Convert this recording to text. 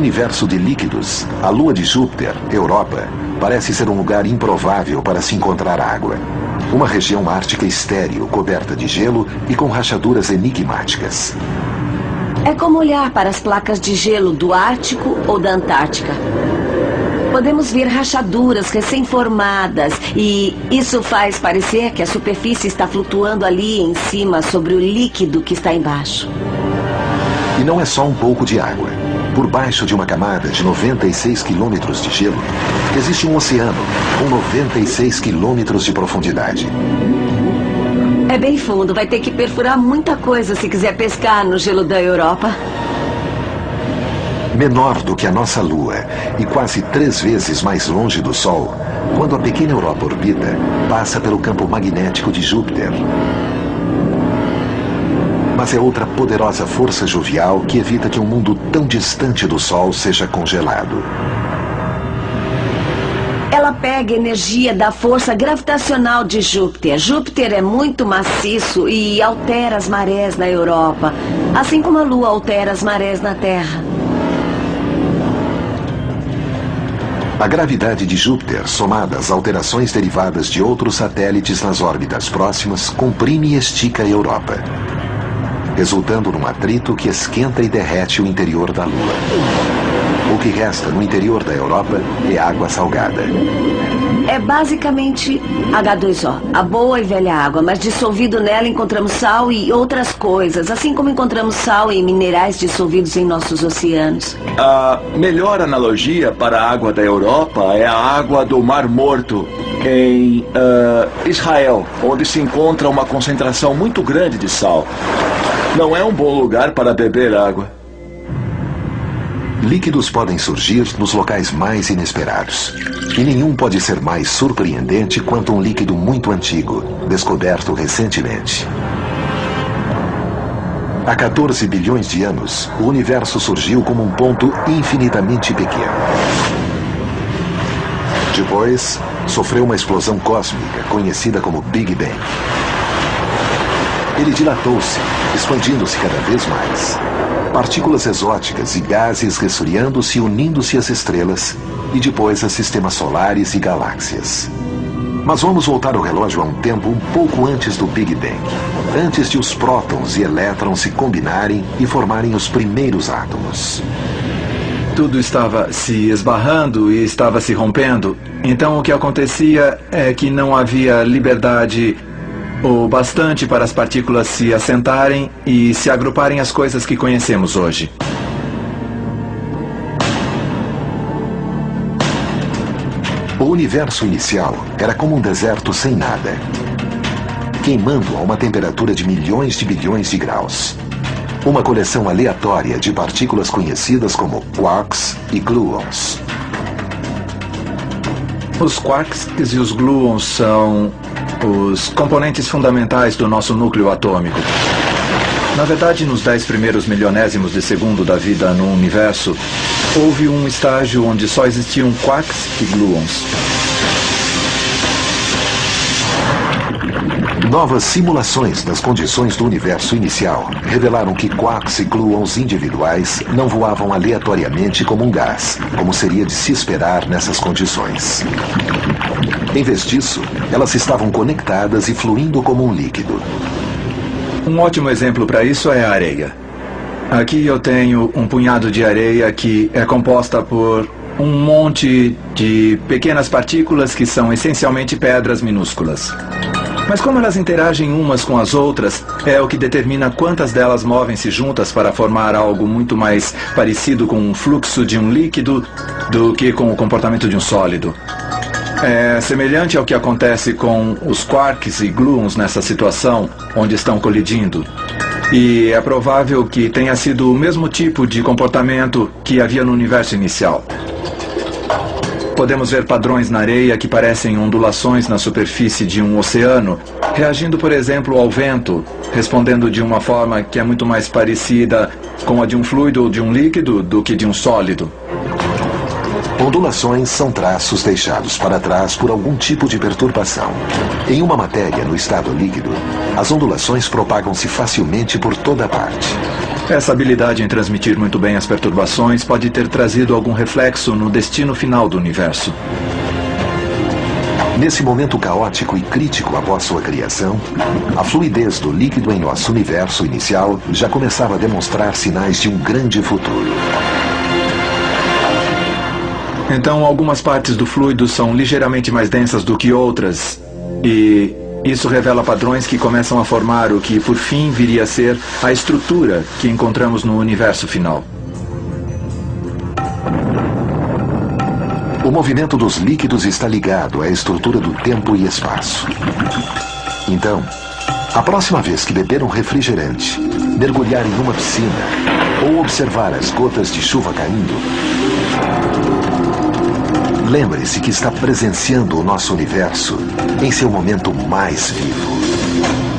universo de líquidos, a lua de Júpiter, Europa, parece ser um lugar improvável para se encontrar água. Uma região ártica estéril, coberta de gelo e com rachaduras enigmáticas. É como olhar para as placas de gelo do Ártico ou da Antártica. Podemos ver rachaduras recém-formadas e isso faz parecer que a superfície está flutuando ali em cima sobre o líquido que está embaixo. E não é só um pouco de água. Por baixo de uma camada de 96 quilômetros de gelo, existe um oceano com 96 quilômetros de profundidade. É bem fundo, vai ter que perfurar muita coisa se quiser pescar no gelo da Europa. Menor do que a nossa Lua e quase 3 vezes mais longe do Sol, quando a pequena Europa orbita, passa pelo campo magnético de Júpiter. Mas é outra poderosa força jovial que evita que um mundo tão distante do Sol seja congelado. Ela pega energia da força gravitacional de Júpiter. Júpiter é muito maciço e altera as marés na Europa, assim como a Lua altera as marés na Terra. A gravidade de Júpiter, somada às alterações derivadas de outros satélites nas órbitas próximas, comprime e estica a Europa, resultando num atrito que esquenta e derrete o interior da Lua. O que resta no interior da Europa é água salgada. É basicamente H2O, a boa e velha água, mas dissolvido nela encontramos sal e outras coisas, assim como encontramos sal e minerais dissolvidos em nossos oceanos. A melhor analogia para a água da Europa é a água do Mar Morto, em Israel, onde se encontra uma concentração muito grande de sal. Não é um bom lugar para beber água. Líquidos podem surgir nos locais mais inesperados. E nenhum pode ser mais surpreendente quanto um líquido muito antigo, descoberto recentemente. Há 14 bilhões de anos, o universo surgiu como um ponto infinitamente pequeno. Depois, sofreu uma explosão cósmica, conhecida como Big Bang. Ele dilatou-se, expandindo-se cada vez mais. Partículas exóticas e gases resfriando-se e unindo-se às estrelas, e depois a sistemas solares e galáxias. Mas vamos voltar o relógio a um tempo um pouco antes do Big Bang, antes de os prótons e elétrons se combinarem e formarem os primeiros átomos. Tudo estava se esbarrando e estava se rompendo. Então o que acontecia é que não havia liberdade o bastante para as partículas se assentarem e se agruparem as coisas que conhecemos hoje. O universo inicial era como um deserto sem nada, queimando a uma temperatura de milhões de bilhões de graus. Uma coleção aleatória de partículas conhecidas como quarks e gluons. Os quarks e os gluons são os componentes fundamentais do nosso núcleo atômico. Na verdade, nos 10 primeiros milionésimos de segundo da vida no universo, houve um estágio onde só existiam quarks e gluons. Novas simulações das condições do universo inicial revelaram que quarks e gluons individuais não voavam aleatoriamente como um gás, como seria de se esperar nessas condições. Em vez disso, elas estavam conectadas e fluindo como um líquido. Um ótimo exemplo para isso é a areia. Aqui eu tenho um punhado de areia que é composta por um monte de pequenas partículas que são essencialmente pedras minúsculas. Mas como elas interagem umas com as outras, é o que determina quantas delas movem-se juntas para formar algo muito mais parecido com o fluxo de um líquido do que com o comportamento de um sólido. É semelhante ao que acontece com os quarks e gluons nessa situação, onde estão colidindo. E é provável que tenha sido o mesmo tipo de comportamento que havia no universo inicial. Podemos ver padrões na areia que parecem ondulações na superfície de um oceano, reagindo, por exemplo, ao vento, respondendo de uma forma que é muito mais parecida com a de um fluido ou de um líquido do que de um sólido. Ondulações são traços deixados para trás por algum tipo de perturbação. Em uma matéria no estado líquido, as ondulações propagam-se facilmente por toda parte. Essa habilidade em transmitir muito bem as perturbações pode ter trazido algum reflexo no destino final do universo. Nesse momento caótico e crítico após sua criação, a fluidez do líquido em nosso universo inicial já começava a demonstrar sinais de um grande futuro. Então, algumas partes do fluido são ligeiramente mais densas do que outras, e isso revela padrões que começam a formar o que, por fim, viria a ser a estrutura que encontramos no universo final. O movimento dos líquidos está ligado à estrutura do tempo e espaço. Então, a próxima vez que beber um refrigerante, mergulhar em uma piscina ou observar as gotas de chuva caindo, lembre-se que está presenciando o nosso universo em seu momento mais vivo.